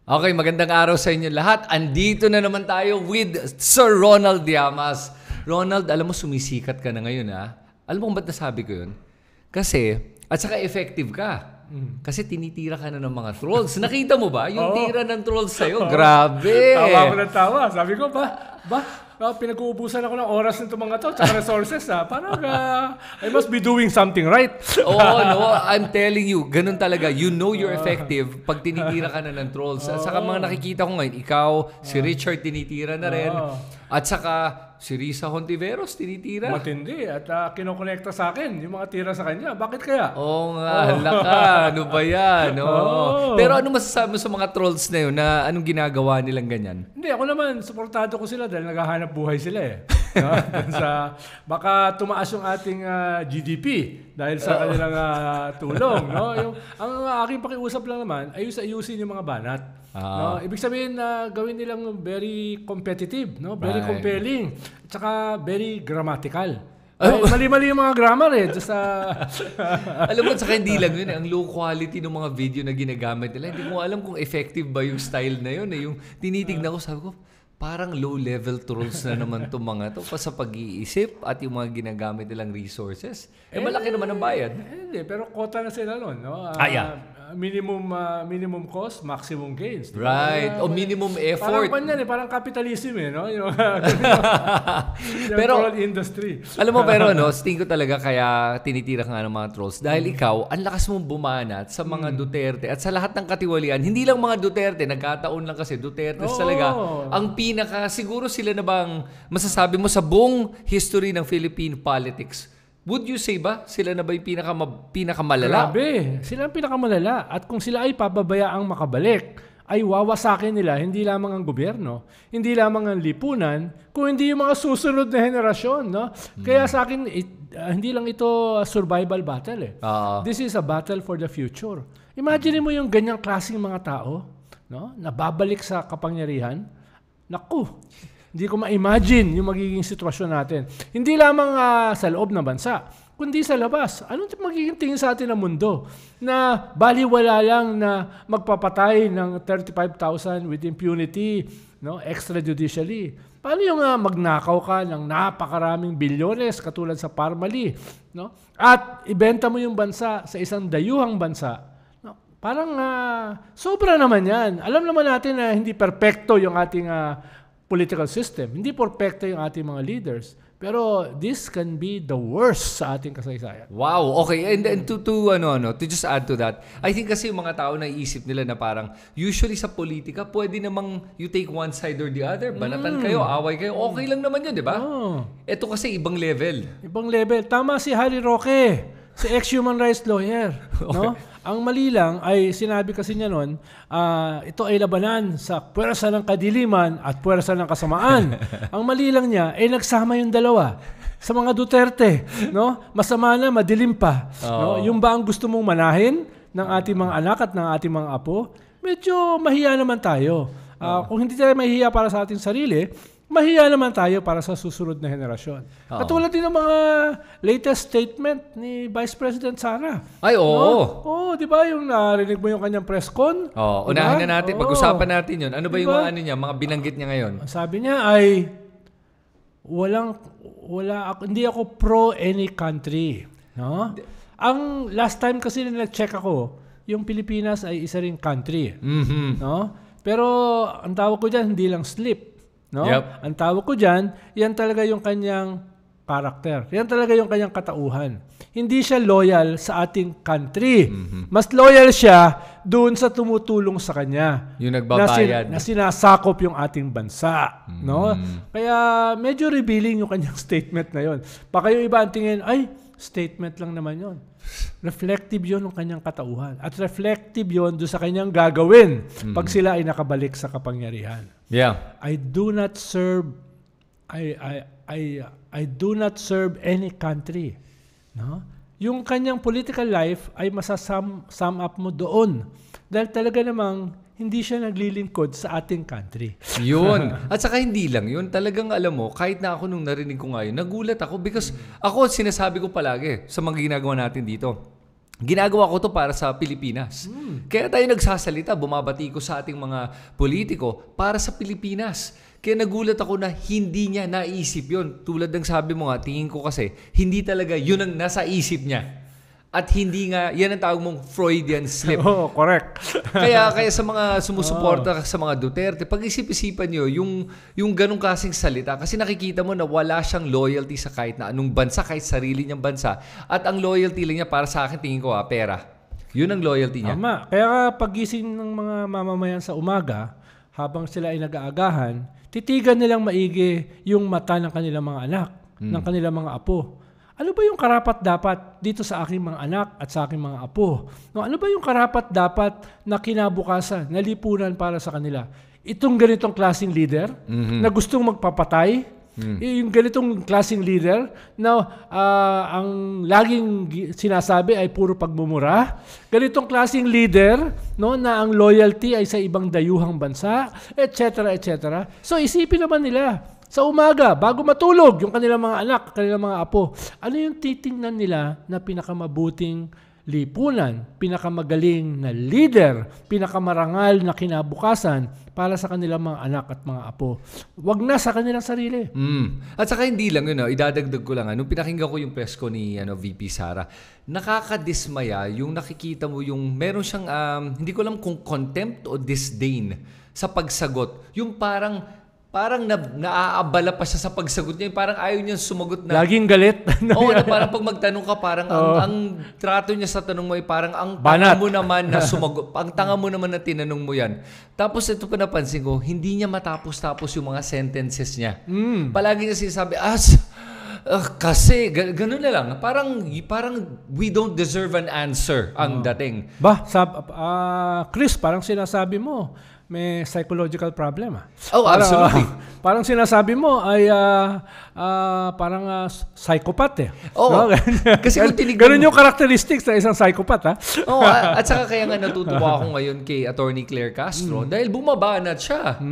Okay, magandang araw sa inyo lahat. Andito na naman tayo with Sir Ronald Llamas. Ronald, alam mo, sumisikat ka na ngayon, ha? Alam mo kung ba't nasabi ko yun? Kasi, at saka effective ka. Kasi tinitira ka na ng mga trolls. Nakita mo ba? Yung tira ng trolls sa'yo, grabe. Tawa ko ng tawa. Sabi ko, pinag-uubusan ako ng oras nito mga to, tsaka resources, ha? Parang, I must be doing something right. No, I'm telling you, ganun talaga. You know you're effective pag tinitira ka na ng trolls. At saka mga nakikita ko ngayon, ikaw, si Richard tinitira na rin. At saka, si Risa Hontiveros tinitira. Matindi. At kinokonekta sa akin, yung mga tira sa kanya. Bakit kaya? Oo nga, hala ka. Ano ba yan? Pero ano masasabi mo sa mga trolls na yun na anong ginagawa nilang ganyan? Hindi, ako naman, suportado ko sila dahil naghahanap buhay sila eh. No? Baka tumaas yung ating GDP dahil sa kanilang tulong. No? Ang aking pakiusap lang naman, ayusin yung mga banat. No? Ibig sabihin na gawin nilang very competitive, no? Very compelling, at saka very grammatical. Mali-mali yung mga grammar eh. Alam mo, saka hindi lang yun. Ang low quality ng mga video na ginagamit nila. Hindi mo alam kung effective ba yung style na yun. Yung tinitignan ko, sabi ko, parang low-level trolls na naman itong mga to pa sa pag-iisip at yung mga ginagamit nilang resources. Malaki naman ang bayad. Hindi, pero kota na sila nun. No? Minimum cost, maximum gains. Diba? Right. O minimum effort. Parang capitalism eh. No? Yung pero, troll industry. Alam mo, pero tingin ko talaga kaya tinitira ka nga ng mga trolls. Dahil ikaw, ang lakas mong bumanat sa mga Duterte at sa lahat ng katiwalian. Hindi lang mga Duterte, nagkataon lang kasi Duterte talaga. Ang siguro sila na bang masasabi mo sa buong history ng Philippine politics? Would you say ba sila na ba yung pinakamalala? Grabe, sila ang pinakamalala. At kung sila ay pababayaang makabalik, ay wawasakin nila hindi lamang ang gobyerno, hindi lamang ang lipunan, kung hindi yung mga susunod na henerasyon. No? Kaya sa akin, hindi lang ito survival battle eh. This is a battle for the future. Imagine mo yung ganyang klaseng mga tao, no? Na babalik sa kapangyarihan. Naku, hindi ko ma-imagine yung magiging sitwasyon natin. Hindi lamang sa loob ng bansa, kundi sa labas. Anong magiging tingin sa atin ng mundo? Na baliwala lang na magpapatay ng 35,000 with impunity, no? Extrajudicially. Paano yung magnakaw ka ng napakaraming bilyones katulad sa Parmali? No? At ibenta mo yung bansa sa isang dayuhang bansa. No? Parang sobra naman yan. Alam naman natin na hindi perpekto yung ating political system. Hindi perfecto yung ating mga leaders. Pero this can be the worst sa ating kasaysayan. Wow, okay. And to just add to that, I think kasi yung mga tao naiisip nila na parang usually sa politika, pwede namang you take one side or the other. Banatan kayo, away kayo, okay lang naman yun, di ba? Ito kasi ibang level. Ibang level. Tama si Harry Roque, si ex-human rights lawyer. No? Ang mali lang ay sinabi kasi niya noon, ito ay labanan sa puwersa ng kadiliman at puwersa ng kasamaan. Ang mali lang niya ay nagsama yung dalawa sa mga Duterte. No? Masama na, madilim pa. No? Yung ba ang gusto mong manahin ng ating mga anak at ng ating mga apo? Medyo mahiya naman tayo. Kung hindi tayo mahiya para sa ating sarili, mahiya naman tayo para sa susunod na henerasyon. Katulad din ng mga latest statement ni Vice President Sara. Ay, oo. No? Di ba yung narinig mo yung kanyang press con? Unahin na natin. Pag-usapan natin yun. Ano ba yung mga mga binanggit niya ngayon? Sabi niya ay, hindi ako pro any country. No? Ang last time kasi na nag-check ako, yung Pilipinas ay isa ring country. No? Pero ang tawag ko dyan, hindi lang slip. No? Yep. Ang tawag ko dyan, yan talaga yung kanyang karakter. Yan talaga yung kanyang katauhan. Hindi siya loyal sa ating country. Mas loyal siya doon sa tumutulong sa kanya. Yung nagbabayad. Na sinasakop yung ating bansa. No? Kaya medyo revealing yung kanyang statement na yon. Baka yung iba ang tingin, ay, statement lang naman yon. Reflective yon ng kanyang katauhan. At reflective yon doon sa kanyang gagawin pag sila ay nakabalik sa kapangyarihan. Yeah. I do not serve any country. No? Yung kanyang political life ay masasum up mo doon. Dahil talaga namang hindi siya naglilingkod sa ating country. Yun. At saka hindi lang yun. Talagang alam mo, kahit na ako nung narinig ko ngayon, nagulat ako because ako sinasabi ko palagi sa mga ginagawa natin dito. ginagawa ko to para sa Pilipinas. Kaya tayo nagsasalita, bumabati ko sa ating mga politiko para sa Pilipinas. Kaya nagulat ako na hindi niya naisip yun. Tulad ng sabi mo nga, tingin ko kasi, hindi talaga yun ang nasa isip niya. At hindi nga, yan ang tawag mong Freudian slip. Oh, correct. kaya sa mga sumusuporta sa mga Duterte, pag-isip-isipan nyo yung ganong klaseng salita. Kasi nakikita mo na wala siyang loyalty sa kahit na anong bansa, kahit sarili niyang bansa. At ang loyalty lang niya para sa akin, tingin ko, pera. Yun ang loyalty niya. Tama. Kaya pagising ng mga mamamayan sa umaga, habang sila ay nag-aagahan, titigan nilang maigi yung mata ng kanilang mga anak, ng kanilang mga apo. Ano ba yung karapat-dapat dito sa aking mga anak at sa aking mga apo? No, ano ba yung karapat-dapat na kinabukasan, na lipunan para sa kanila? Itong ganitong klaseng leader na gustong magpapatay, yung ganitong klaseng leader na ang laging sinasabi ay puro pagmumura, ganitong klaseng leader no, na ang loyalty ay sa ibang dayuhang bansa, etc. etc. So isipin naman nila, sa umaga, bago matulog, yung kanilang mga anak, kanilang mga apo, ano yung titingnan nila na pinakamabuting lipunan, pinakamagaling na leader, pinakamarangal na kinabukasan para sa kanilang mga anak at mga apo. Wag na sa kanilang sarili. At saka hindi lang yun, idadagdag ko lang. Nung pinakinggan ko yung press ko ni VP Sara, nakakadismaya yung nakikita mo yung meron siyang, hindi ko alam kung contempt o disdain sa pagsagot. Yung parang naaabala pa siya sa pagsagot niya. Parang ayaw niya sumagot na. Laging galit. Oo, na parang pag magtanong ka, parang ang trato niya sa tanong mo ay parang ang tanga mo naman na sumagot. Ang tanga mo naman na tinanong mo yan. Tapos ito pa napansin ko, hindi niya matapos-tapos yung mga sentences niya. Palagi niya sinasabi, kasi, ganun na lang. Parang we don't deserve an answer ang dating. Chris, parang sinasabi mo, may psychological problem. Oh, absolutely. Parang sinasabi mo ay parang psychopath. Oh, no? Kasi kung tinignan ganun yung characteristics ng isang psychopath. Oh, at saka kaya nga natutuwa ako ngayon kay Attorney Claire Castro dahil bumabanat siya.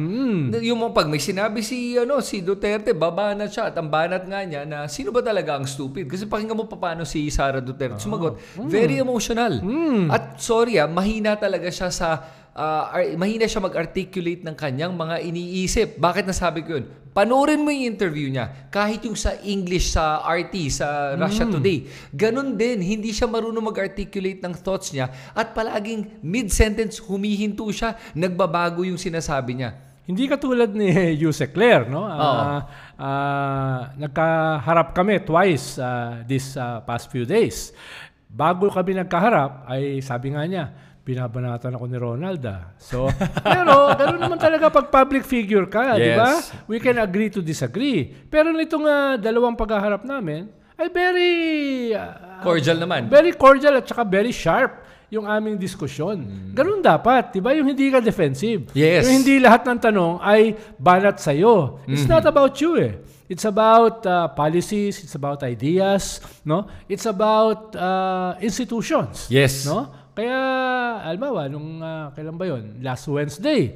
Yung pag may sinabi si Duterte, babanat siya. At ang banat nga niya na sino ba talaga ang stupid? Kasi pakinggan mo paano si Sara Duterte sumagot. Very emotional. At sorry, mahina talaga siya mahina siya mag-articulate ng kanyang mga iniisip. Bakit nasabi ko yun? Panoorin mo yung interview niya. Kahit yung sa English, sa RT, sa Russia Today. Ganun din. Hindi siya marunong mag-articulate ng thoughts niya. At palaging mid-sentence, humihinto siya. Nagbabago yung sinasabi niya. Hindi katulad ni Yuse Claire, no? Nagkaharap kami twice this past few days. Bago kami nagkaharap, ay sabi nga niya, binabanatan ako ni Ronald. So, pero ganoon naman talaga pag public figure ka, di ba? We can agree to disagree. Pero nitong dalawang paghaharap namin ay very cordial naman. Very cordial at saka very sharp yung aming diskusyon. Ganoon dapat, di ba? Yung hindi ka defensive. Yes. Yung hindi lahat ng tanong ay banat sa'yo. It's not about you It's about policies, it's about ideas, no? It's about institutions. Yes. No? Kaya, almawa, nung kailan ba yun? Last Wednesday.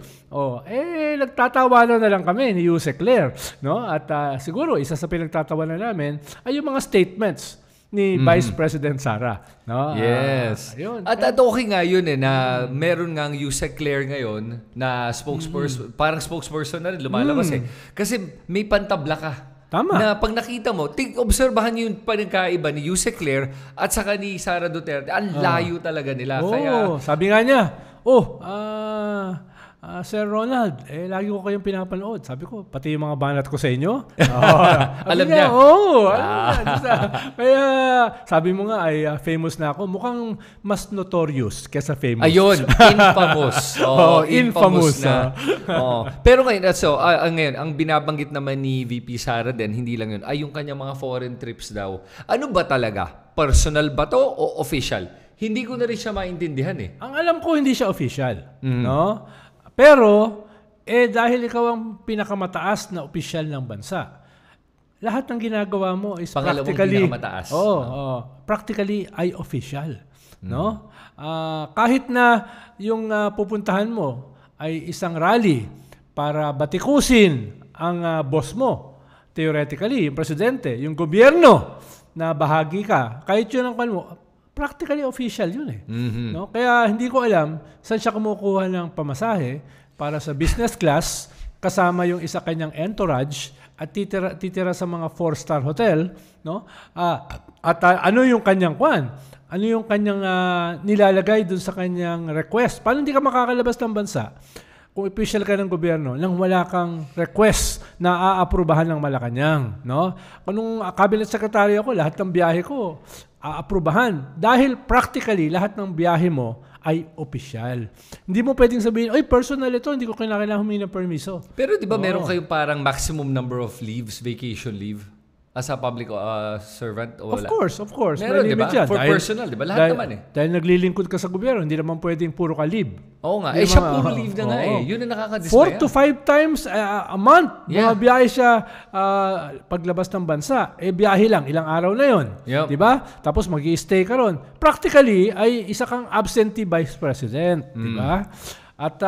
Nagtatawanan na lang kami ni Yuse Claire. No? At siguro, isa sa pinagtatawanan namin ay yung mga statements ni Vice President Sara. No? Yes. At okay nga yun na meron nga ang Yuse Claire ngayon na spokesperson, parang spokesperson na rin, lumalabas Kasi may pantabla ka. Tama. Na pag nakita mo, obserbahan niyo yung panagkaiba ni Yuse Claire at saka ni Sara Duterte. Ang layo talaga nila. Kaya, sabi nga niya, Sir Ronald, lagi ko kayong pinapanood. Sabi ko, pati yung mga banat ko sa inyo. Alam niya. Kaya sabi mo nga ay famous na ako. Mukhang mas notorious kesa famous. Ayun, infamous. Infamous na. Pero ngayon, ngayon, ang binabanggit naman ni VP Sara din, hindi lang yun, ay yung kanyang mga foreign trips daw. Ano ba talaga? Personal ba to o official? Hindi ko na rin siya maintindihan Ang alam ko, hindi siya official. No? Pero, dahil ikaw ang pinakamataas na opisyal ng bansa, lahat ng ginagawa mo is practically pinakamataas. Practically ay official. No? Kahit na yung pupuntahan mo ay isang rally para batikusin ang boss mo, theoretically, yung presidente, yung gobyerno na bahagi ka, kahit yun ang pan mo, practically official yun eh. No? Kaya hindi ko alam saan siya kumukuha ng pamasahe para sa business class kasama yung isa kanyang entourage at titira sa mga 4-star hotel, no? Ano yung kanyang kwan? Ano yung kanyang nilalagay dun sa kanyang request? Paano hindi ka makakalabas ng bansa kung official ka ng gobyerno nang wala kang request na aaprubahan ng Malacanang, no? Nung cabinet secretary ako, lahat ng biyahe ko aaprubahan dahil practically lahat ng biyahe mo ay opisyal. Hindi mo pwedeng sabihin, oy, personal ito, hindi ko kailangan humingi ng permiso. Pero di ba meron kayong parang maximum number of leaves, vacation leave, as a public servant? O wala? Of course. Meron, di ba? Yan. For personal, di ba? Lahat naman eh. Dahil naglilingkod ka sa gobyerno, hindi naman pwedeng puro ka leave. Oo nga. Siya puro leave na nga eh. Yun ang nakakadismaya. 4 to 5 times a month. Mga biyahe siya paglabas ng bansa. Biyahe lang. Ilang araw na yun. Yep. Di ba? Tapos mag-i-stay ka ron. Practically, ay isa kang absentee vice president. Di ba? At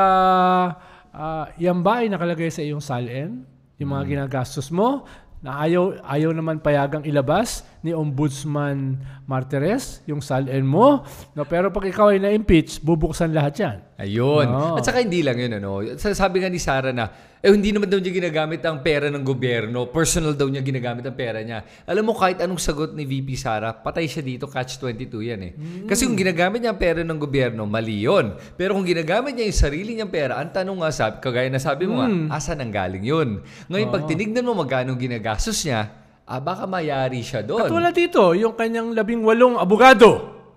yan ba ay nakalagay sa iyong SALN? Yung mga ginagastos mo? Na ayaw naman payagang ilabas ni Ombudsman Martires yung SALN mo. No, pero pag ikaw ay na-impeach, bubuksan lahat yan. Ayun. No. At saka hindi lang yun. Sabi nga ni Sara na, hindi naman daw niya ginagamit ang pera ng gobyerno. Personal daw niya ginagamit ang pera niya. Alam mo, kahit anong sagot ni VP Sara, patay siya dito, catch-22 yan eh. Kasi kung ginagamit niya ang pera ng gobyerno, mali yun. Pero kung ginagamit niya yung sarili niyang pera, ang tanong nga, kagaya na sabi mo nga, asan ang galing yun? Ngayon, pag tinignan mo magkano ginagastos niya, baka mayari siya doon. Katulad dito, yung kanyang 18 abogado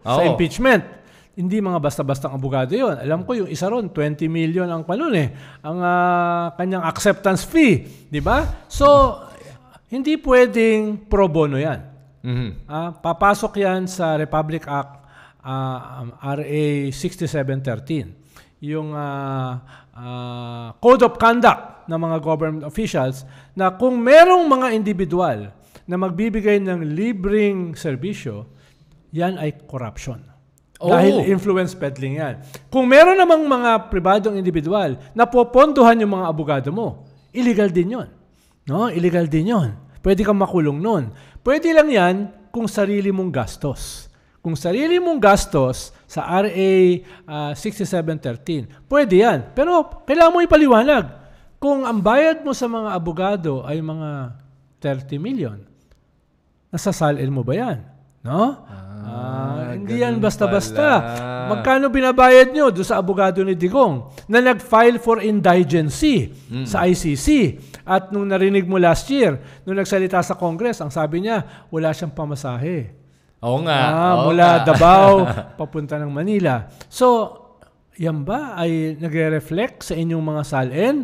sa impeachment. Hindi mga basta-bastang abogado yon. Alam ko yung isa ron, 20 million ang palun eh. Ang kanyang acceptance fee. Di ba? So, hindi pwedeng pro bono yan. Papasok yan sa Republic Act RA 6713. Yung Code of Conduct ng mga government officials na kung merong mga individual na magbibigay ng libreng serbisyo, yan ay corruption. Dahil influence peddling yan. Kung meron namang mga pribadong individual na popondohan yung mga abogado mo, illegal din yon. No? Illegal din yon. Pwede kang makulong nun. Pwede lang yan kung sarili mong gastos. Kung sarili mong gastos sa RA 6713, pwede yan. Pero kailangan mo ipaliwanag. Kung ang bayad mo sa mga abogado ay mga 30 million, nasasalin mo ba yan? No? Hindi yan basta-basta. Magkano binabayad nyo doon sa abogado ni Digong na nag-file for indigency sa ICC? At nung narinig mo last year, nung nagsalita sa Congress, ang sabi niya, wala siyang pamasahe. Oo nga. Mula Davao, papunta ng Manila. So, yan ba ay nagre-reflect sa inyong mga SALN?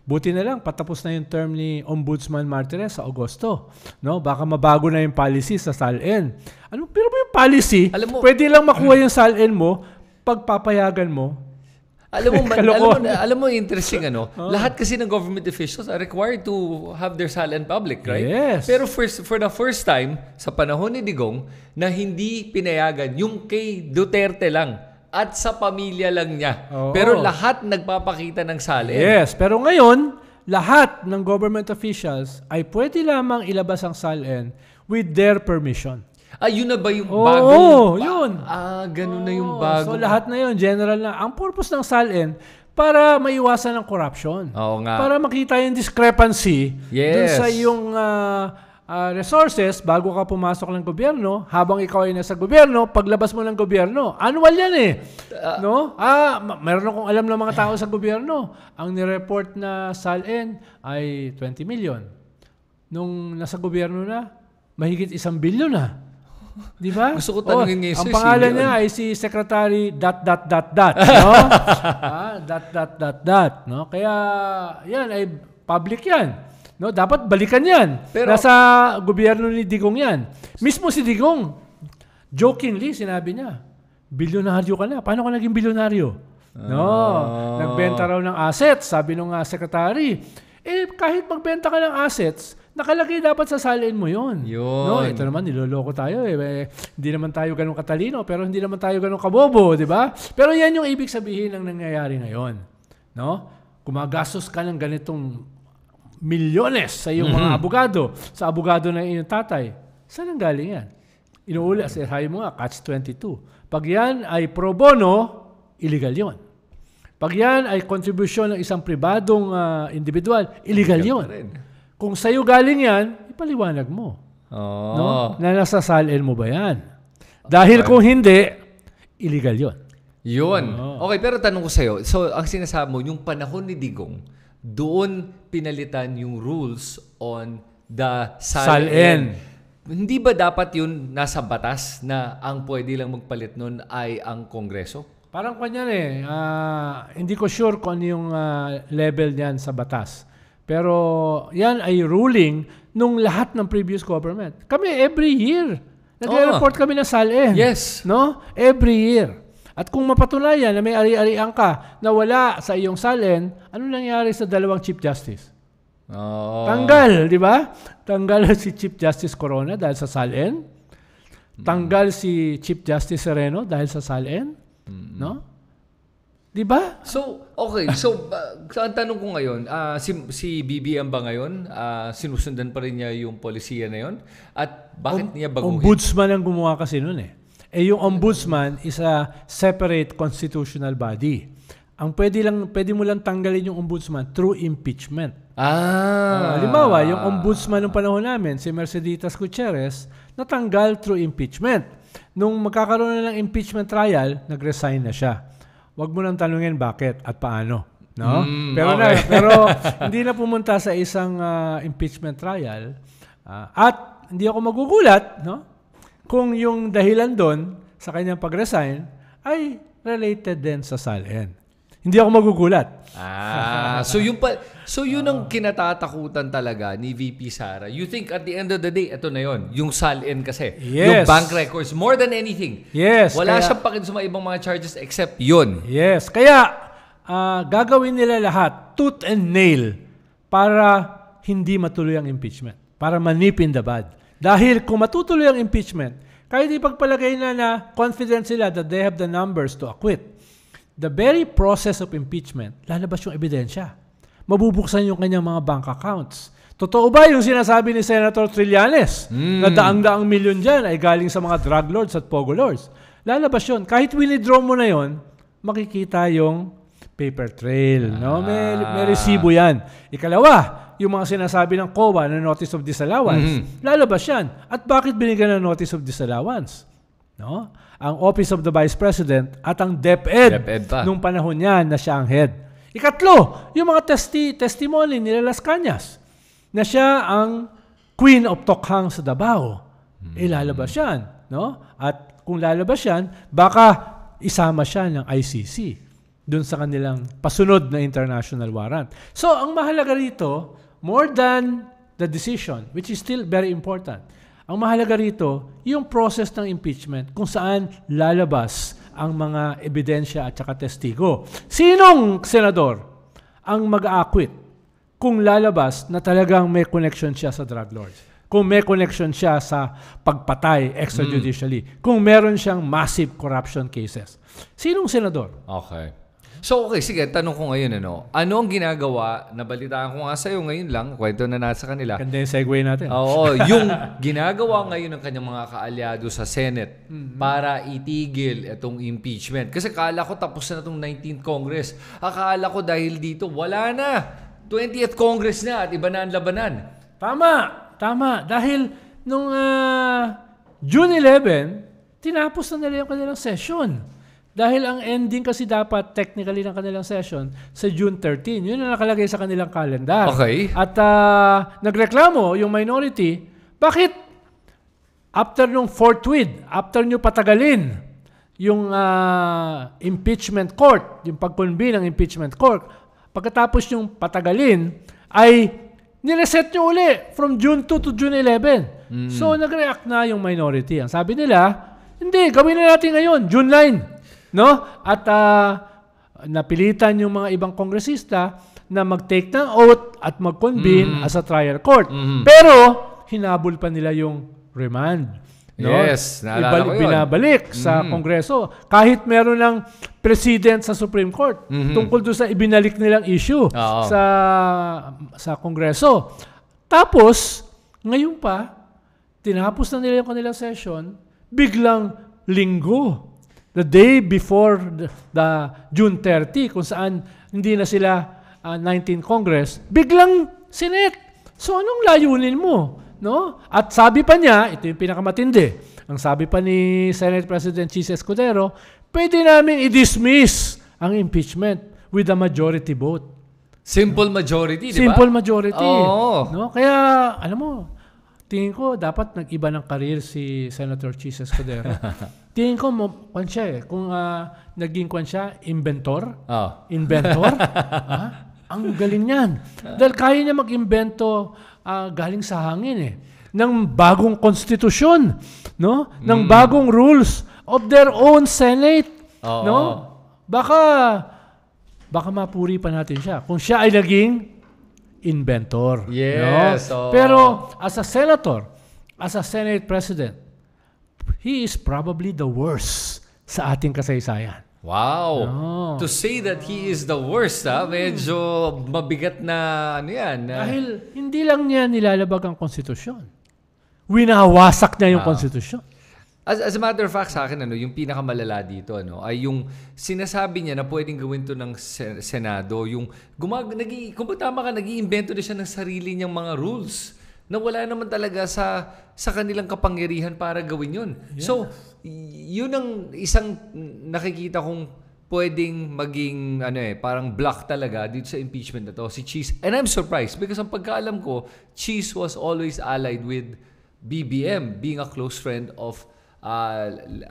Buti na lang, patapos na yung term ni Ombudsman Martires sa Agosto. No? Baka mabago na yung policy sa SALN. Pero yung policy, pwede lang makuha yung SALN mo, pagpapayagan mo. Alam mo, interesting lahat kasi ng government officials are required to have their SALN public, right? Yes. Pero for the first time, sa panahon ni Digong, na hindi pinayagan yung kay Duterte lang. At sa pamilya lang niya. Pero lahat nagpapakita ng SALN. Yes, pero ngayon, lahat ng government officials ay pwede lamang ilabas ang SALN with their permission. Yun na ba yung bagong? Yun. Ganun na yung bagong. So lahat na yun, general na. Ang purpose ng SALN, para maiwasan ang corruption. Oo nga. Para makita yung discrepancy dun sa yung resources bago ka pumasok ng gobyerno, habang ikaw ay nasa gobyerno, paglabas mo ng gobyerno, annual yan eh. No? Meron akong alam ng mga tao sa gobyerno. Ang nireport na SALN ay 20 million. Nung nasa gobyerno na, mahigit 1 billion na. Di ba? Gusto ko tanungin ngayon, ang pangalan niya ay si Secretary ... No? No? Kaya yan ay public yan. No, dapat balikan yan. Pero, nasa gobyerno ni Digong yan. Mismo si Digong, jokingly, sinabi niya, bilyonaryo ka na. Paano ka naging bilyonaryo? No, nagbenta raw ng assets, sabi nung secretary. Kahit magbenta ka ng assets, nakalagay dapat sa SALN mo yun. No, ito naman, niloloko tayo. Hindi naman tayo ganun katalino, pero hindi naman tayo ganun kabobo, di ba? Pero yan yung ibig sabihin ng nangyayari ngayon. No? Gumagastos ka ng ganitong milyones sa iyong mga abogado, sa abogado ng iyong tatay. Saan ang galing yan? Inuuli, sabi mo nga, catch-22. Pag yan ay pro bono, illegal yon. Pag yan ay kontribusyon ng isang pribadong individual, illegal yon. Kung sa'yo galing yan, ipaliwanag mo. No? Na nasa SALN mo ba yan? Dahil kung hindi, illegal yon. Yun. Okay, pero tanong ko sa'yo. So, ang sinasabi mo, yung panahon ni Digong, doon pinalitan yung rules on the SALN. Hindi ba dapat yun nasa batas na ang pwede lang magpalit nun ay ang Kongreso? Parang kanyan hindi ko sure kung ano yung level niyan sa batas. Pero yan ay ruling nung lahat ng previous government. Kami every year, nagre-report kami ng SALN. Yes. No? Every year. At kung mapatunayan na may ari-arian ka na wala sa iyong SALN, ano nangyari sa dalawang Chief Justice? Tanggal, di ba? Tanggal si Chief Justice Corona dahil sa SALN. Tanggal si Chief Justice Sereno dahil sa SALN. No? Di ba? So, okay. So, ang tanong ko ngayon, si BBM ba ngayon, sinusundan pa rin niya yung polisiya na yun? At bakit niya baguhin? Ombudsman ang gumawa kasi nun eh. Yung ombudsman is a separate constitutional body. Ang pwede mo lang tanggalin yung ombudsman through impeachment. Halimbawa, yung ombudsman ng panahon namin, si Merceditas Gutierrez, natanggal through impeachment. Nung magkakaroon na ng impeachment trial, nag-resign na siya. Huwag mo nang tanungin bakit at paano. No? Pero hindi na pumunta sa isang impeachment trial. At hindi ako magugulat, no? Kung yung dahilan doon sa kanyang pag-resign ay related din sa SALN. Hindi ako magugulat. So yun ang kinatatakutan talaga ni VP Sara. You think at the end of the day, ito na yun, yung SALN kasi. Yes. Yung bank records, more than anything. Yes. Wala siyang pakin sa mga ibang mga charges except yun. Yes. Kaya, gagawin nila lahat, tooth and nail, para hindi matuloy ang impeachment. Para manip in the bud. Dahil kung matutuloy ang impeachment, kahit ipagpalagay na confident sila that they have the numbers to acquit, the very process of impeachment, lalabas yung ebidensya. Mabubuksan yung kanyang mga bank accounts. Totoo ba yung sinasabi ni Senator Trillanes na daang-daang milyon dyan ay galing sa mga drug lords at pogo lords? Lalabas yun. Kahit winidraw mo na yun, makikita yung paper trail. No? May resibo yan. Ikalawa, yung mga sinasabi ng COA na notice of disallowance, lalabas yan. At bakit binigyan ng notice of disallowance? No? Ang Office of the Vice President at ang DepEd nung panahon niya na siya ang head. Ikatlo, yung mga testimony nila Las Cañas na siya ang Queen of Tokhang sa Davao. Lalabas yan. No? At kung lalabas yan, baka isama siya ng ICC dun sa kanilang pasunod na international warrant. So, ang mahalaga rito, more than the decision, which is still very important, ang mahalaga rito, yung process ng impeachment kung saan lalabas ang mga ebidensya at saka testigo. Sinong senador ang mag-a-acquit kung lalabas na talagang may connection siya sa drug lords? Kung may connection siya sa pagpatay extrajudicially? Kung meron siyang massive corruption cases? Sinong senador? Okay. So, okay, sige, tanong ko ngayon, ano ang ginagawa, nabalitaan ko nga sa'yo ngayon lang, kwento na nasa kanila. Ganda yung segue natin. Oo, yung ginagawa ngayon ng kanyang mga kaalyado sa Senate para itigil itong impeachment. Kasi kala ko tapos na itong 19th Congress. Akala ko dahil dito, wala na. 20th Congress na at iba na ang labanan. Tama. Dahil nung June 11, tinapos na nila yung kanilang session. Dahil ang ending kasi dapat technically ng kanilang session sa June 13. Yun ang nakalagay sa kanilang calendar. Okay. At nagreklamo yung minority, bakit after nung forthwith, after nyo patagalin yung impeachment court, yung pag-convene ng impeachment court, pagkatapos yung patagalin, ay nireset nyo uli from June 2 to June 11. So nag-react na yung minority. Ang sabi nila, hindi, gawin na natin ngayon, June 9. No? At napilitan yung mga ibang kongresista na mag-take ng oath at mag-convene as a trial court. Pero hinabol pa nila yung remand. No? Yes, naalala ko yun. Binabalik sa Kongreso. Kahit meron ng president sa Supreme Court tungkol doon sa ibinalik nilang issue sa Kongreso. Tapos, ngayon pa, tinapos na nila yung kanilang session, biglang linggo, the day before the June 30, kung saan hindi na sila 19 Congress, biglang Senate. So anong layunin mo? No? At sabi pa niya, ito yung pinakamatindi, ang sabi pa ni Senate President Chis Escudero, pwede namin i-dismiss ang impeachment with a majority vote. Simple majority, di ba? Simple majority. Oo. No? Kaya, alam mo, tingin ko dapat nag-iba ng career si Senator Chis Escudero. Tingin ko, kung siya kung naging inventor, ang galing niyan. Dahil kaya niya mag-imbento galing sa hangin ng bagong konstitusyon, no? Ng bagong rules of their own Senate, no? Baka mapuri pa natin siya kung siya ay naging inventor. Yes. No? Pero as a senator, as a Senate President, he is probably the worst sa ating kasaysayan. Wow. To say that he is the worst, medyo mabigat na yan. Dahil hindi lang niya nilalabag ang konstitusyon. Winawasak niya yung konstitusyon. As a matter of fact, sa akin, yung pinakamalala dito, ay yung sinasabi niya na pwedeng gawin to ng Senado, yung kung tama ka, nag-iimbento na siya ng sarili niyang mga rules na wala naman talaga sa kanilang kapangyarihan para gawin yun. Yeah. So, yun ang isang nakikita kong pwedeng maging parang block talaga dito sa impeachment na to, si Chis. And I'm surprised because ang pagkaalam ko, Chis was always allied with BBM, being a close friend of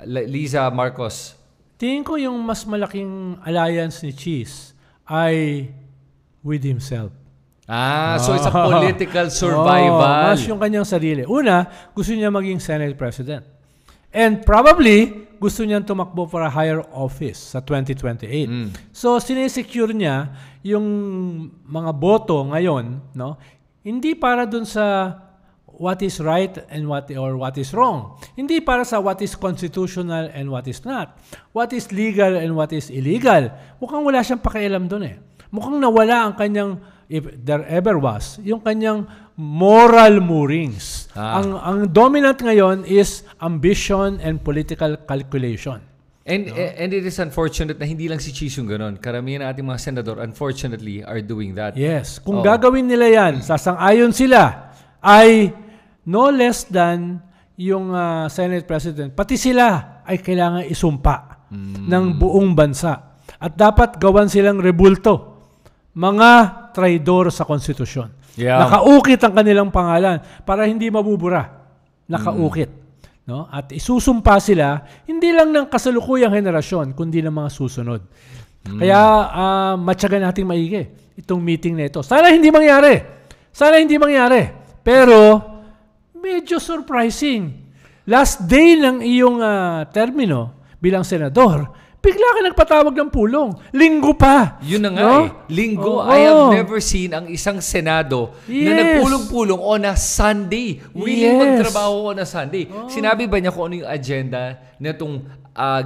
Liza Marcos. Tingin ko yung mas malaking alliance ni Chis ay with himself. So it's a political survival. Mas yung kanyang sarili. Una, gusto niya maging Senate President. And probably, gusto niyang tumakbo for a higher office sa 2028. So, sinesecure niya yung mga boto ngayon, no? Hindi para dun sa what is right and what is wrong. Hindi para sa what is constitutional and what is not. What is legal and what is illegal. Mukhang wala siyang pakialam dun Mukhang nawala ang kanyang, if there ever was, yung kanyang moral moorings. Ang dominant ngayon is ambition and political calculation. And it is unfortunate na hindi lang si Chis yung ganon. Karamihan na ating mga senador, unfortunately, are doing that. Yes. Kung gagawin nila yan, sasang-ayon sila, ay no less than yung Senate President. Pati sila ay kailangan isumpa ng buong bansa. At dapat gawan silang rebulto. Mga traidor sa konstitusyon. Yeah. Nakaukit ang kanilang pangalan para hindi mabubura. Nakaukit. No? At isusumpa sila, hindi lang ng kasalukuyang henerasyon, kundi ng mga susunod. Kaya matyagan nating maigi itong meeting na ito. Sana hindi mangyari. Pero, medyo surprising. Last day ng iyong termino bilang senador, bigla ka nagpatawag ng pulong. Linggo pa. Yun na nga Linggo. I have never seen ang isang Senado na nagpulong-pulong on a Sunday. Willing magtrabaho on a Sunday. Sinabi ba niya kung ano yung agenda na itong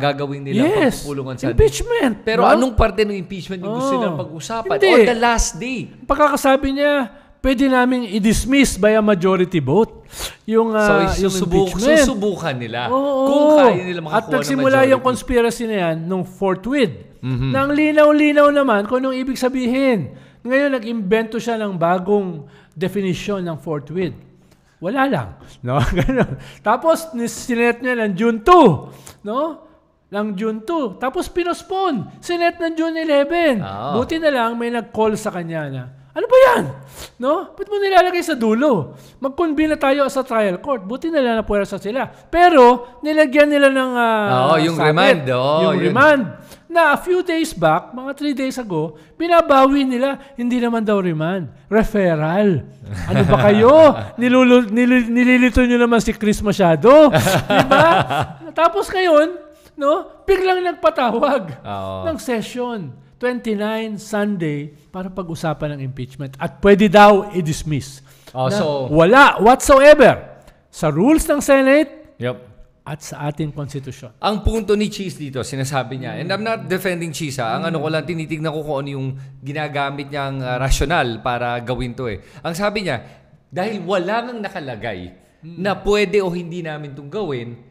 gagawin nila pagpupulong on Sunday? Impeachment. Pero anong parte ng impeachment yung gusto nilang pag-usapan? On the last day. Pagkakasabi niya, pwede namin i-dismiss by a majority vote yung impeachment. Susubukan nila kung kaya nila makakuha ng majority. At nagsimula yung conspiracy na yan nung forthwith. Nang linaw-linaw naman kung anong ibig sabihin. Ngayon, nag-imbento siya ng bagong definition ng forthwith. Wala lang. No? Tapos, sinet niya ng June 2. No? Ng June 2. Tapos, pinospone. Sinet ng June 11. Buti na lang, may nag-call sa kanya na, ano ba yan? No? Ba't mo nilalagay sa dulo? Mag-convene na tayo sa trial court. Buti na lang na puwersa sila. Pero, nilagyan nila ng yung remand. Remand. Na a few days back, mga 3 days ago, binabawi nila, hindi naman daw remand. Referral. Ano ba kayo? Nililito nyo naman si Chris masyado. Diba? Tapos ngayon, no, biglang nagpatawag ng session. 29 Sunday para pag-usapan ng impeachment at pwede daw i-dismiss. So wala whatsoever sa rules ng Senate at sa ating konstitusyon. Ang punto ni Chis dito, sinasabi niya, and I'm not defending Chis, ang ano ko lang, tinitignan ko kung ano yung ginagamit niyang rasyonal para gawin to Ang sabi niya, dahil wala nang nakalagay na pwede o hindi namin itong gawin,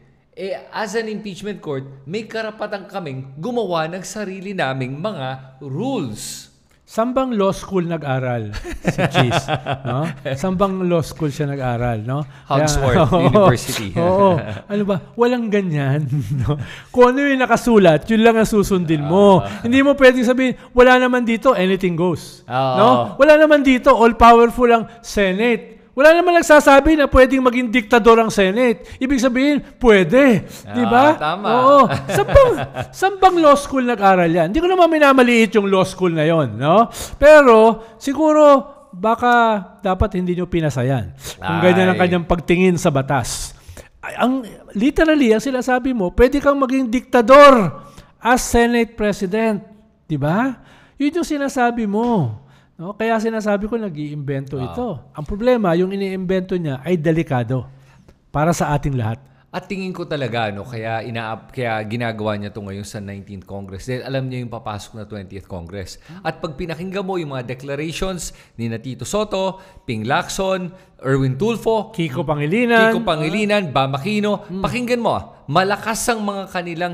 as an impeachment court, may karapatan kaming gumawa ng sarili naming mga rules. Sambang law school nag-aral si Cheese, no? Sambang law school siya nag-aral, no? Hogsworth University. Oo. Ano ba? Walang ganyan, no? Kung ano yung nakasulat, yun lang ang susundin mo. Hindi mo pwedeng sabihin, wala naman dito, anything goes. No? Wala naman dito, all-powerful ang Senate. Wala naman nagsasabi na pwedeng maging diktador ang Senate. Ibig sabihin, pwede. Di ba? Tama. Oo. Sambang law school nag-aral yan. Hindi ko naman minamaliit yung law school na yon, no? Pero, siguro, baka dapat hindi nyo pinasayan. Kung ganyan ang kanyang pagtingin sa batas. Literally, ang sinasabi mo, pwede kang maging diktador as Senate President. Di ba? Yun yung sinasabi mo. No? Kaya sinasabi ko, nag-iimbento ito. Ang problema, yung iniimbento niya ay delikado para sa ating lahat. At tingin ko talaga, kaya ginagawa niya ito ngayon sa 19th Congress. Dahil alam niya yung papasok na 20th Congress. At pag pinakinggan mo yung mga declarations ni Tito Soto, Ping Lacson, Erwin Tulfo, Kiko Pangilinan, Bam Aquino, pakinggan mo, malakas ang mga kanilang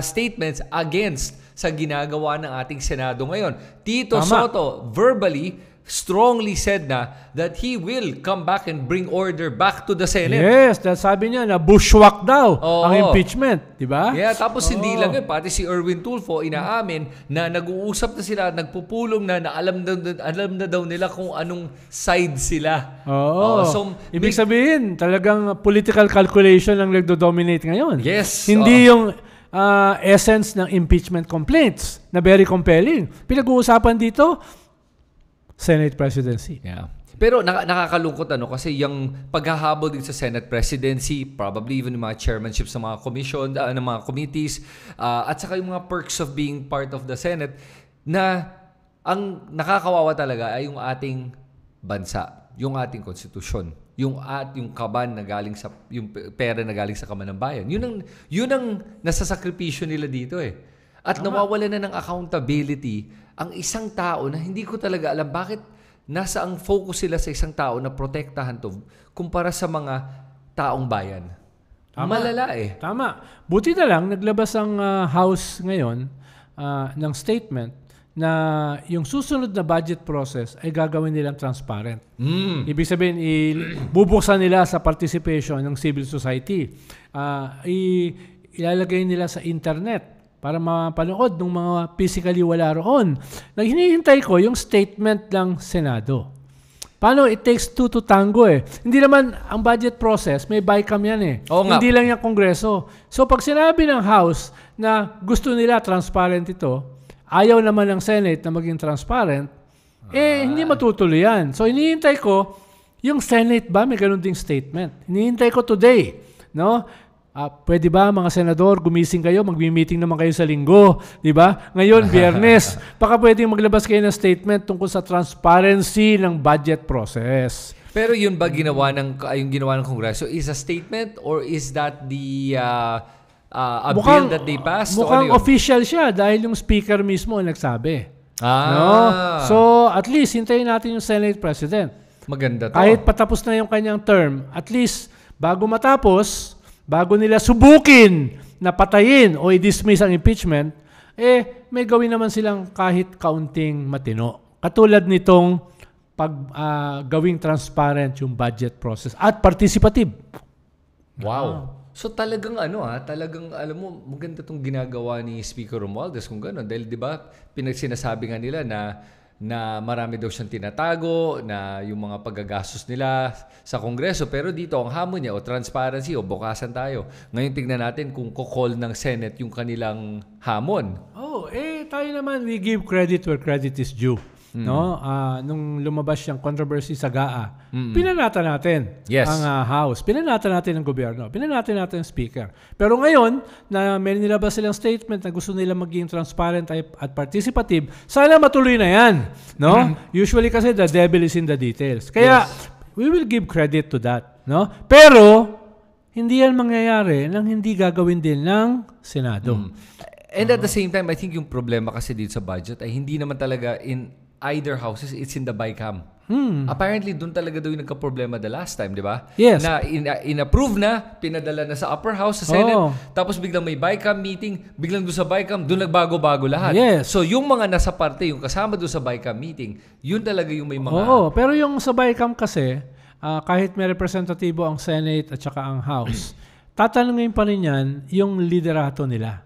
statements against sa ginagawa ng ating Senado ngayon. Tito Soto verbally, strongly said na that he will come back and bring order back to the Senate. Yes, sabi niya na bushwhack daw ang impeachment, di ba? Yeah, tapos hindi lang yun, pati si Erwin Tulfo inaamin na nag-uusap na sila, nagpupulong na alam na daw nila kung anong side sila. So, ibig sabihin, talagang political calculation ang nagdo-dominate ngayon. Yes. Hindi yung essence ng impeachment complaints na very compelling. Pinag-uusapan dito, Senate presidency. Yeah. Pero nakakalungkot kasi yung paghahabol din sa Senate presidency, probably even yung mga chairmanship sa mga commission, ng mga committees, at saka yung mga perks of being part of the Senate, na ang nakakawawa talaga ay yung ating bansa, yung ating konstitusyon, yung kaban na galing sa yung pera na galing sa kaban ng bayan. Yun ang nasasakripisyo nila dito At nawawala na ng accountability ang isang tao na hindi ko talaga alam bakit nasa ang focus sila sa isang tao na protektahan to kumpara sa mga taong bayan. Malala Tama. Buti na lang naglabas ang House ngayon ng statement na yung susunod na budget process ay gagawin nilang transparent. Ibig sabihin, bubuksan nila sa participation ng civil society. Ilalagay nila sa internet para mapanood ng mga physically wala roon. Hinihintay ko yung statement ng Senado. Paano? It takes two to tango Hindi naman ang budget process, may BICAM yan Hindi lang yung Kongreso. So pag sinabi ng House na gusto nila transparent ito, ayaw naman ng Senate na maging transparent, hindi matutuloy yan. So, hinihintay ko, yung Senate ba, may ganun ding statement. Hinihintay ko today, no? Pwede ba, mga senador, gumising kayo, magmi-meeting naman kayo sa linggo, di ba? Ngayon, Biyernes, baka pwedeng maglabas kayo ng statement tungkol sa transparency ng budget process. Pero yun ba ginawa ng Kongreso? Is a statement or is that the bill that they passed? Mukhang official siya dahil yung speaker mismo nagsabi. No? So, at least, hintayin natin yung Senate President. Maganda to. Kahit patapos na yung kanyang term, at least, bago matapos, bago nila subukin na patayin o i-dismiss ang impeachment, may gawin naman silang kahit kaunting matino. Katulad nitong gawing transparent yung budget process at participative. Wow. So talagang talagang alam mo, maganda tong ginagawa ni Speaker Romualdez kung gano'n. Dahil di ba, sinasabi nga nila na marami daw siyang tinatago, na yung mga paggagastos nila sa Kongreso. Pero dito, ang hamon niya, transparency, bukasan tayo. Ngayon tingnan natin kung kukol ng Senate yung kanilang hamon. Tayo naman, we give credit where credit is due. No? Nung lumabas yung controversy sa GAA, pinanata natin ang House, pinanata natin ang gobyerno, pinanata natin ang Speaker. Pero ngayon, na may nilabas silang statement na gusto nila maging transparent at participative, sana matuloy na yan. No? Usually kasi the devil is in the details. Kaya, we will give credit to that. No? Pero, hindi yan mangyayari nang hindi gagawin din ng Senado. And at the same time, I think yung problema kasi dito sa budget ay hindi naman talaga either houses, it's in the BICAM. Apparently, doon talaga daw yung nagka-problema the last time, di ba? Yes. Na in-approve na, pinadala na sa upper house, sa Senate, tapos biglang may BICAM meeting, biglang doon sa BICAM, doon nagbago-bago lahat. Yes. So, yung mga nasa parte, yung kasama doon sa BICAM meeting, yun talaga yung may mga... Oo, pero yung sa BICAM kasi, kahit may representatibo ang Senate at saka ang House, tatanungin pa rin yan yung liderato nila.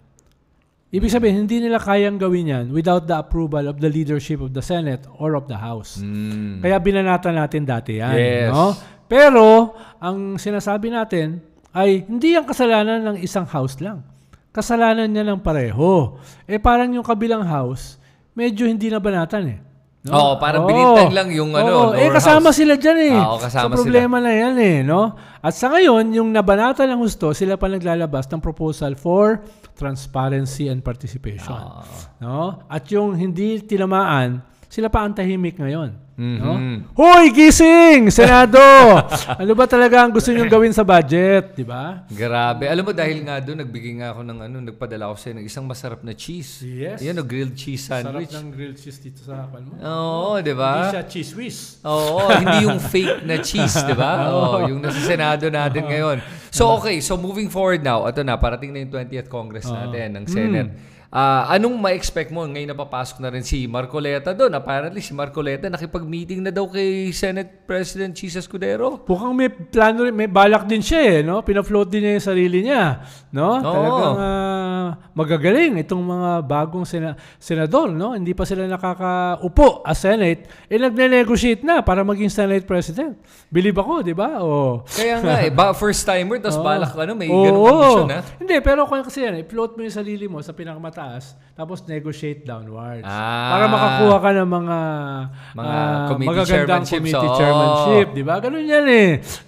Ibig sabihin, hindi nila kayang gawin yan without the approval of the leadership of the Senate or of the House. Kaya binanatan natin dati yan. Yes. No? Pero, ang sinasabi natin ay hindi ang kasalanan ng isang House lang. Kasalanan niya ng pareho. Parang yung kabilang House, medyo hindi na banatan No? Oo, parang binintang lang yung lower kasama house. sila dyan Oo, kasama so, problema na yan no? At sa ngayon, yung nabanata ng husto, sila pa naglalabas ng proposal for transparency and participation. No? At yung hindi tinamaan, sila pa ang tahimik ngayon. No? Hoy, gising! Senado! Ano ba talaga ang gusto nyong gawin sa budget? Di ba? Grabe. Alam mo, dahil nga doon, nagbigay nga ako ng nagpadala ako sa'yo ng isang masarap na cheese. Yes. Yan, grilled cheese sandwich. Sarap ng grilled cheese dito sa harapan mo. Oo, di ba? Hindi siya cheese whiz. Oo, hindi yung fake na cheese, di ba? Oo, yung nasa Senado natin ngayon. So, okay. So, moving forward now, ito na, parating na yung 20th Congress natin ng Senate. Anong ma-expect mo? Ngayon napapasok na rin si Marcoleta doon. Apparently, si Marcoleta nakipag-meeting na daw kay Senate President Chis Escudero. Bukang may plano rin, may balak din siya no? Pina-float din niya yung sarili niya. No? Talagang magagaling itong mga bagong senador. No? Hindi pa sila nakakaupo as Senate. Nagne-negotiate na para maging Senate President. Believe ako, di ba? Kaya nga first timer, tapos balak may ganung kondisyon. Hindi, pero kasi yan, i-float mo yung sarili mo sa pinakamataas, tapos negotiate downwards. Para makakuha ka ng mga magagandang committee chairmanship. Di ba? Ganun yan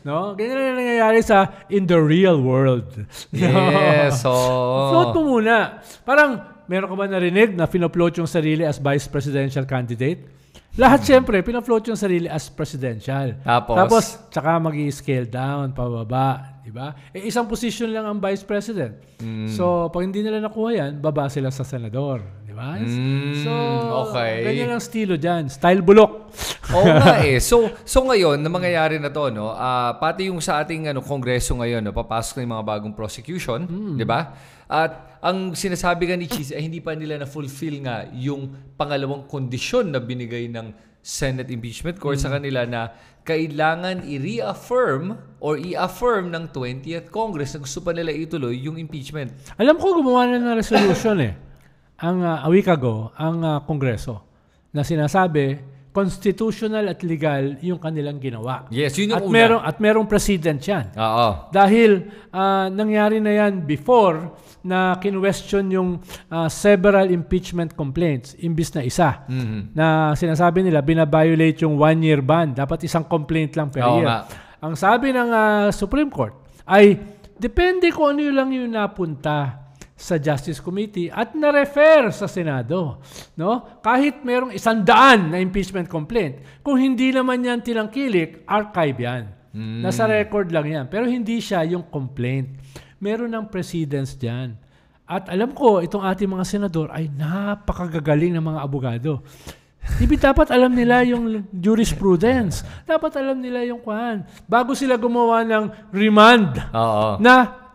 No? Ganyan na nangyayari sa in the real world. Yes. Float mo muna. Parang, meron ka ba narinig na pinaploat yung sarili as vice presidential candidate? Lahat siyempre, pinafloat yung sarili as presidential. Tapos tsaka mag-i-scale down, pababa. Diba? Isang position lang ang vice president. So, pag hindi nila nakuha yan, baba sila sa senador. Diba? So, okay. Ganyan ang estilo dyan. Style bulok. Oo nga So ngayon, na mangyayari na to, no? Pati yung sa ating kongreso ngayon, papasok na yung mga bagong prosecution. Diba? At ang sinasabi nga ni Chis ay hindi pa nila na-fulfill nga yung pangalawang kondisyon na binigay ng Senate Impeachment Court sa kanila na kailangan i-reaffirm or i-affirm ng 20th Congress na gusto pa nila ituloy yung impeachment. Alam ko gumawa na ng resolution a week ago, ang Kongreso na sinasabi constitutional at legal yung kanilang ginawa. Yes, yun yung At merong president yan. Oo. Dahil nangyari na yan before na kinwestiyon yung several impeachment complaints imbis na isa. Na sinasabi nila, binabiolate yung 1-year ban. Dapat isang complaint lang per year. Ang sabi ng Supreme Court ay, depende kung ano lang yung napunta sa Justice Committee at na-refer sa Senado. No? Kahit merong 100 na impeachment complaint, kung hindi naman yan tinangkilik, archive yan. Nasa record lang yan. Pero hindi siya yung complaint. Meron ng precedence dyan. At alam ko, itong ating mga senador ay napakagagaling ng mga abogado. Dapat alam nila yung jurisprudence. Dapat alam nila yung kuhan. Bago sila gumawa ng remand na,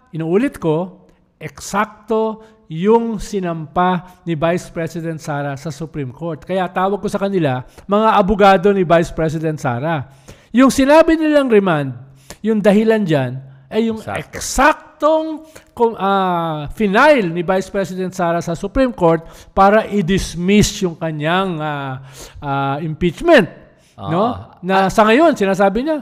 inuulit ko, eksakto yung sinampa ni Vice President Sara sa Supreme Court. Kaya tawag ko sa kanila, mga abogado ni Vice President Sara. Yung sinabi nilang remand, yung dahilan dyan, ay yung eksaktong final ni Vice President Sara sa Supreme Court para i-dismiss yung kanyang impeachment. No? Na sa ngayon, sinasabi niya,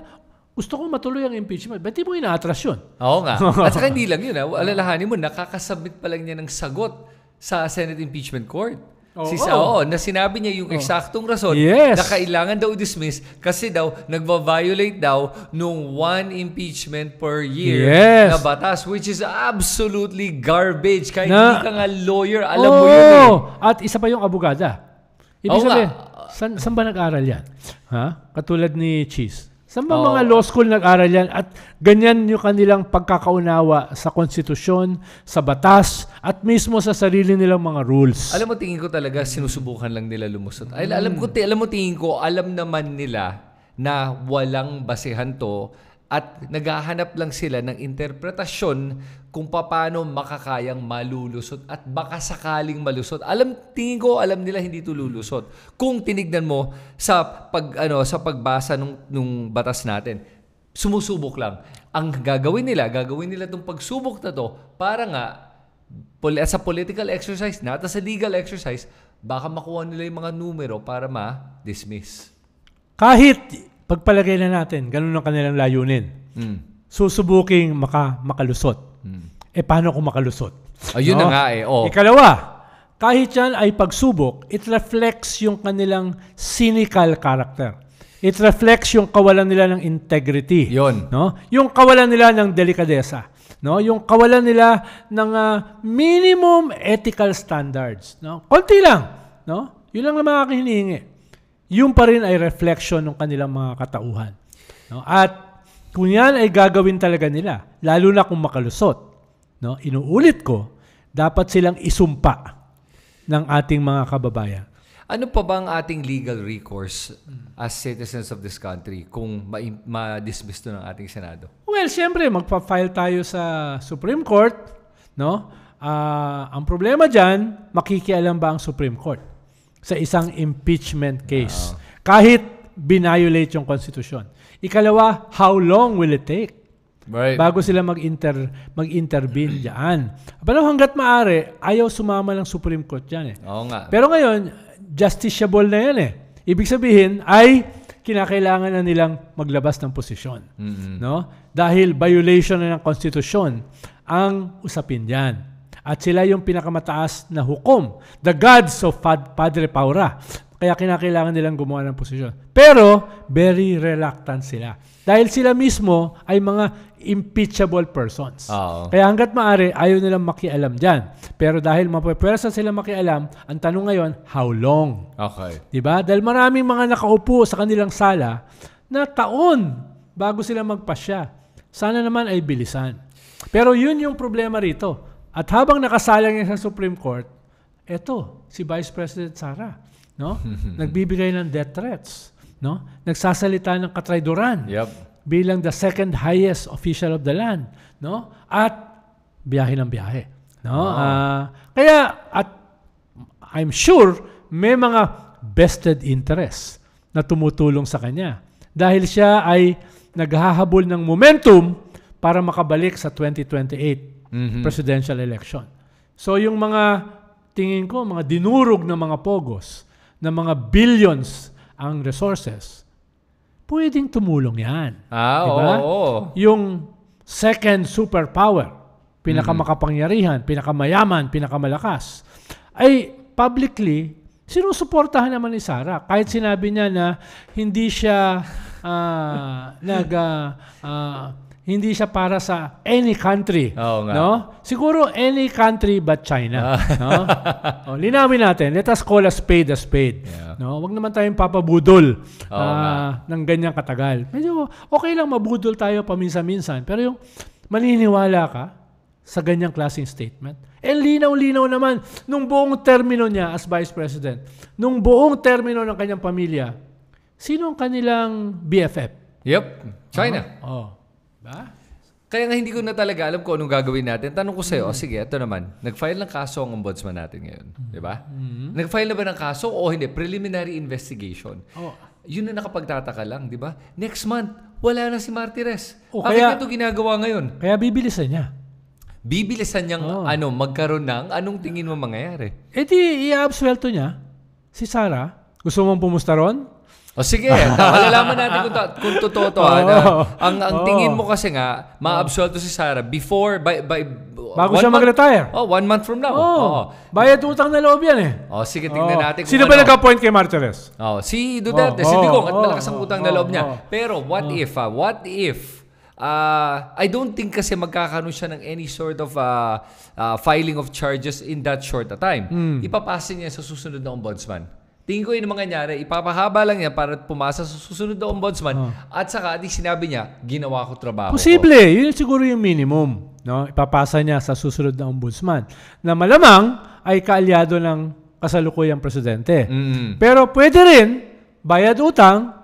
gusto kong matuloy ang impeachment. Ba't di mo ina-atras yun? Oo nga. At saka hindi lang yun. Alalahanin mo, nakakasubmit pa lang niya ng sagot sa Senate Impeachment Court. Na sinabi niya yung eksaktong rason na kailangan daw dismiss kasi daw nagva-violate daw nung 1 impeachment per year na batas, which is absolutely garbage. Kahit hindi ka nga lawyer, alam mo yun At isa pa yung abogada. Ibig sabihin, saan ba nag-aral yan? Katulad ni Chis. Saan ba mga law school nag-aral yan? At ganyan yung kanilang pagkakaunawa sa konstitusyon, sa batas, at mismo sa sarili nilang mga rules. Alam mo, tingin ko talaga sinusubukan lang nila lumusot. Alam mo, tingin ko, alam naman nila na walang basehan to at naghahanap lang sila ng interpretasyon kung paano makakayang malulusot at baka sakaling malusot. Tingin ko alam nila hindi ito lulusot. Kung tinignan mo sa pagbasa nung batas natin, sumusubok lang. Ang gagawin nila itong pagsubok na to para nga sa political exercise na at sa legal exercise, baka makuha nila yung mga numero para ma-dismiss. Kahit pagpalagay na natin, ganun ang kanilang layunin. Susubuking makalusot. Paano kung makalusot? Ayun na nga Ikalawa, kahit yan ay pagsubok, it reflects yung kanilang cynical character. It reflects yung kawalan nila ng integrity. Yun. No? Yung kawalan nila ng delikadesa. No? Yung kawalan nila ng minimum ethical standards. No? Konti lang. No? Yun lang ang mga hinihingi. Yun pa rin ay reflection ng kanilang mga katauhan. No? At kung yan ay gagawin talaga nila, lalo na kung makalusot, no? Inuulit ko, dapat silang isumpa ng ating mga kababayan. Ano pa ba ang ating legal recourse as citizens of this country kung ma-dismiss to ng ating Senado? Well, siyempre, magpa-file tayo sa Supreme Court. No? Ang problema dyan, makikialam ba ang Supreme Court sa isang impeachment case? Kahit binayolate yung konstitusyon. Ikalawa, how long will it take? Right. Bago sila mag-intervene diyan. Pero hanggat maaari, ayaw sumama ng Supreme Court diyan Oo nga. Pero ngayon, justiciable na yan Ibig sabihin ay kinakailangan na nilang maglabas ng posisyon. No? Dahil violation na ng konstitusyon ang usapin diyan. At sila yung pinakamataas na hukom. The gods of Padre Paura. Kaya kinakailangan nilang gumawa ng posisyon. Pero, very reluctant sila. Dahil sila mismo ay mga impeachable persons. Kaya hanggat maaari, ayaw nilang makialam dyan. Pero dahil mapapwersa sila makialam, ang tanong ngayon, how long? Okay. Diba? Dahil maraming mga nakaupo sa kanilang sala na taon bago sila magpasya. Sana naman ay bilisan. Pero yun yung problema rito. At habang nakasalang yan sa Supreme Court, eto, si Vice President Sara. No? Nagbibigay ng death threats, no? Nagsasalita ng katrayduran bilang the second highest official of the land, no? At biyahe ng biyahe, no? Kaya at I'm sure may mga vested interests na tumutulong sa kanya dahil siya ay naghahabol ng momentum para makabalik sa 2028 presidential election. So yung mga tingin ko mga dinurog na mga pogos na mga billions ang resources, pwedeng tumulong yan. Diba? Yung second superpower, pinakamakapangyarihan, pinakamayaman, pinakamalakas, ay publicly, sinusuportahan naman ni Sara. Kahit sinabi niya na hindi siya hindi siya para sa any country. No? Siguro any country but China. No? Linawin natin. Let us call a spade a spade. No? Wag naman tayong papabudol ng ganyang katagal. Medyo okay lang mabudol tayo paminsan-minsan. Pero yung maniniwala ka sa ganyang klaseng statement, linaw-linaw naman nung buong termino niya as Vice President, nung buong termino ng kanyang pamilya, sino ang kanilang BFF? China. Ba? Kaya nga hindi ko na talaga alam kung anong gagawin natin. Tanong ko sa'yo, sige, ito naman. Nag-file ng kaso ang ombudsman natin ngayon. Di ba? Nag-file na ba ng kaso o hindi? Preliminary investigation. Yun na nakapagtataka lang, di ba? Next month, wala na si Martires. Bakit niya ito ginagawa ngayon? Kaya bibilisan niya. Bibilisan niyang magkaroon ng anong tingin mo mangyayari? Di i-absuelto niya si Sara. Gusto mong pumusta ron? Sige, malalaman natin kung totoo to. Ang tingin mo kasi nga, ma-absolto si Sara before, bago siya mag-retire. 1 month from now. Bayad utang na loob yan Sige, tingnan natin. Sino ba nag-appoint kay Martires? Si Duterte, si Digong, at malakas ang utang na loob niya. Pero what if, I don't think kasi magkakaroon siya ng any sort of filing of charges in that short a time. Ipapasa niya sa susunod na ombudsman. Tingin ko yung mangyayari, ipapahaba lang yan para pumasa sa susunod na ombudsman at saka di sinabi niya, ginawa ko trabaho Posible. Yun siguro yung minimum. No? Ipapasa niya sa susunod na ombudsman na malamang ay kaalyado ng kasalukuyang presidente. Pero pwede rin, bayad utang,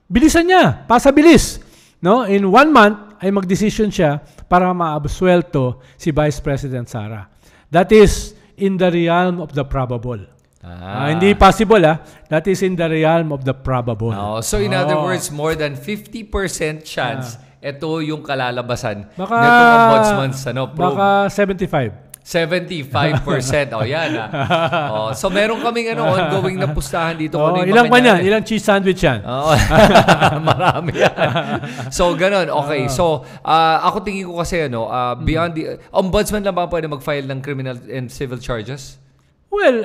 bilisan niya, pasabilis. No? In 1 month ay mag-decision siya para maabsuelto si Vice President Sara. That is in the realm of the probable. Hindi possible That is in the realm of the probable. So in other words, more than 50% chance ito yung kalalabasan baka, nitong ombudsman's probe. Baka 75. 75%. Yan so meron kaming ongoing na pustahan dito. Ilang pa yan? Ilang cheese sandwich yan? Marami yan. So ganun. Okay. So ako tingin ko kasi beyond the ombudsman lang ba pwede mag-file ng criminal and civil charges? Well,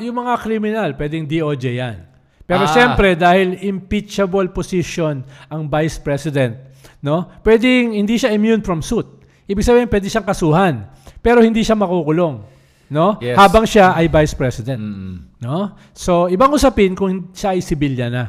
yung mga criminal, pwedeng DOJ yan. Pero siyempre, dahil impeachable position ang Vice President, no? Pwedeng hindi siya immune from suit. Ibig sabihin, pwede siyang kasuhan. Pero hindi siya makukulong. No? Yes. Habang siya ay Vice President. No? So, ibang usapin kung siya ay sibilya na.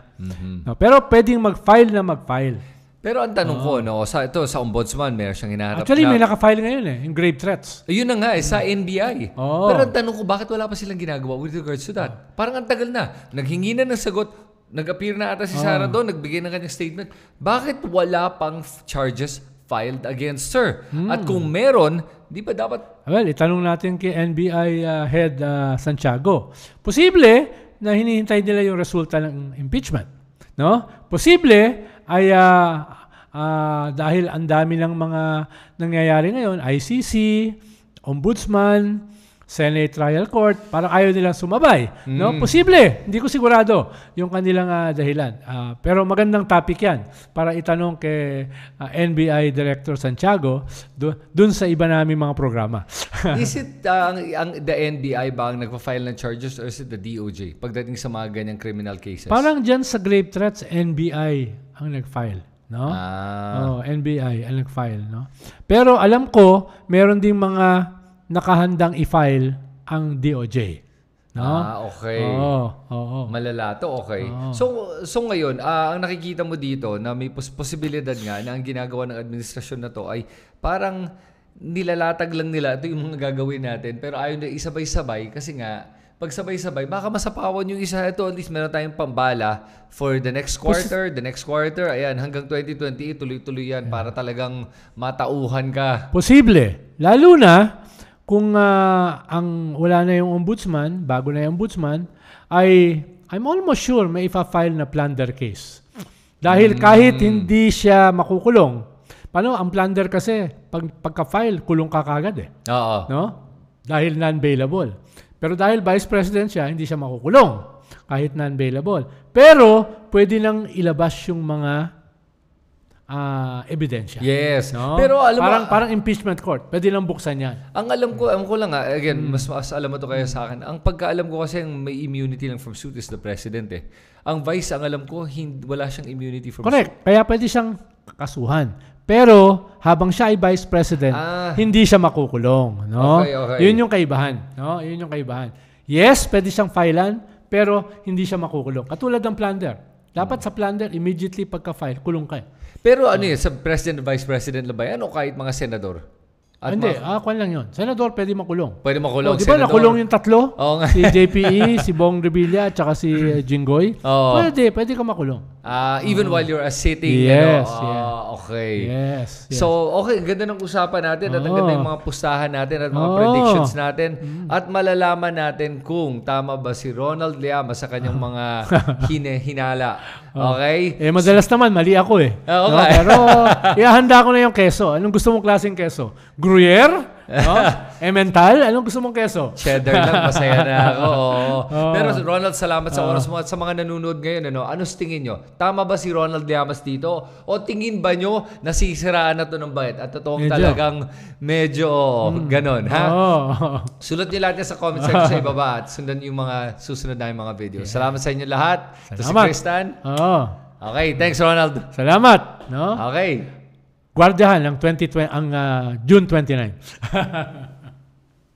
No? Pero pwedeng mag-file. Pero ang tanong ko, sa ombudsman, meron siyang hinaharap Actually, may naka-file ngayon yung grave threats. Yun na nga, sa NBI. Pero ang tanong ko, bakit wala pa silang ginagawa with regards to that? Parang ang tagal na. Naghingi na ng sagot, nag-appear na ata si Sara doon, nagbigay ng kanyang statement. Bakit wala pang charges filed against her? At kung meron, di ba dapat... Well, itanong natin kay NBI Head Santiago. Posible na hinihintay nila yung resulta ng impeachment. No? Posible ay dahil ang dami ng mga nangyayari ngayon, ICC, Ombudsman, Senate Trial Court, parang ayaw nilang sumabay. No? Posible. Hindi ko sigurado yung kanilang dahilan. Pero magandang topic yan para itanong kay NBI Director Santiago dun sa iba namin mga programa. Is it the NBI ba ang nagpa-file ng charges or is it the DOJ pagdating sa mga ganyang criminal cases? Parang dyan sa grave threats, NBI ang nag-file. No? NBI ang nag-file. No? Pero alam ko, meron ding mga nakahandang i-file ang DOJ. No? Okay. Malala to, okay. So ngayon, ang nakikita mo dito na may posibilidad nga na ang ginagawa ng administrasyon na to ay parang nilalatag lang nila ito yung mga gagawin natin pero ayaw na isabay-sabay kasi nga pag sabay-sabay, baka masapawan yung isa ito. At least meron tayong pambala for the next quarter. The next quarter, ayan, hanggang 2028, tuloy-tuloy yan para talagang matauhan ka. Posible. Lalo na kung ang wala na yung ombudsman, bago na yung ombudsman, ay I'm almost sure may ipa-file na plunder case. Dahil kahit hindi siya makukulong, paano? Ang plunder kasi, pagka-file, kulong ka kagad eh. No? Dahil non-bailable. Pero dahil Vice President siya, hindi siya makukulong kahit non-bailable. Pero pwede nang ilabas yung mga ebidensya. Yes. No? Pero alam parang impeachment court. Pwede lang buksan yan. Ang alam ko lang again, mas alam mo to kaya sa akin. Ang pagkaalam ko kasi may immunity lang from suit is the President eh. Ang Vice, ang alam ko, wala siyang immunity from Correct. Kaya pwede siyang kasuhan. Pero habang siya ay Vice President, hindi siya makukulong. No? Okay. Yun yung kaibahan. No? Yun yung kaibahan. Yes, pwede siyang filean, pero hindi siya makukulong. Katulad ng plunder. Dapat sa plunder, immediately pagka-file, kulong ka. Pero sa President, Vice President lang ba yan o kahit mga senador? Hindi, kwan lang yun. Senador, pwede makulong. Pwede makulong, di ba nakulong yung tatlo? Si JPE, si Bong Revilla, at saka si Jinggoy? Pwede ka makulong. Even while you're sitting. Yes. Okay. Yes. So, okay. Ganda ng usapan natin at ang ganda yung mga pustahan natin at mga predictions natin. At malalaman natin kung tama ba si Ronald Llamas sa kanyang mga hinala. Okay? Madalas naman, mali ako eh. Okay. No? Pero, ihahanda ko na yung keso. Anong gusto mong klaseng keso? Gruyere? No? Emmental? Anong gusto mong keso? Cheddar lang, masaya na ako. Pero Ronald, salamat sa oras mo at sa mga nanonood ngayon. Ano tingin nyo? Tama ba si Ronald Llamas dito? O tingin ba nyo nasisiraan na to ng bayad? At totoong talagang medyo ganon, ha? Sulat nyo lahat yan sa comment section sa ibaba at sundan yung mga susunod na yung mga videos. Salamat sa inyo lahat. Ito si Tristan. Okay, thanks Ronald. Salamat. No? Okay. Gwardiyahan ang June 29.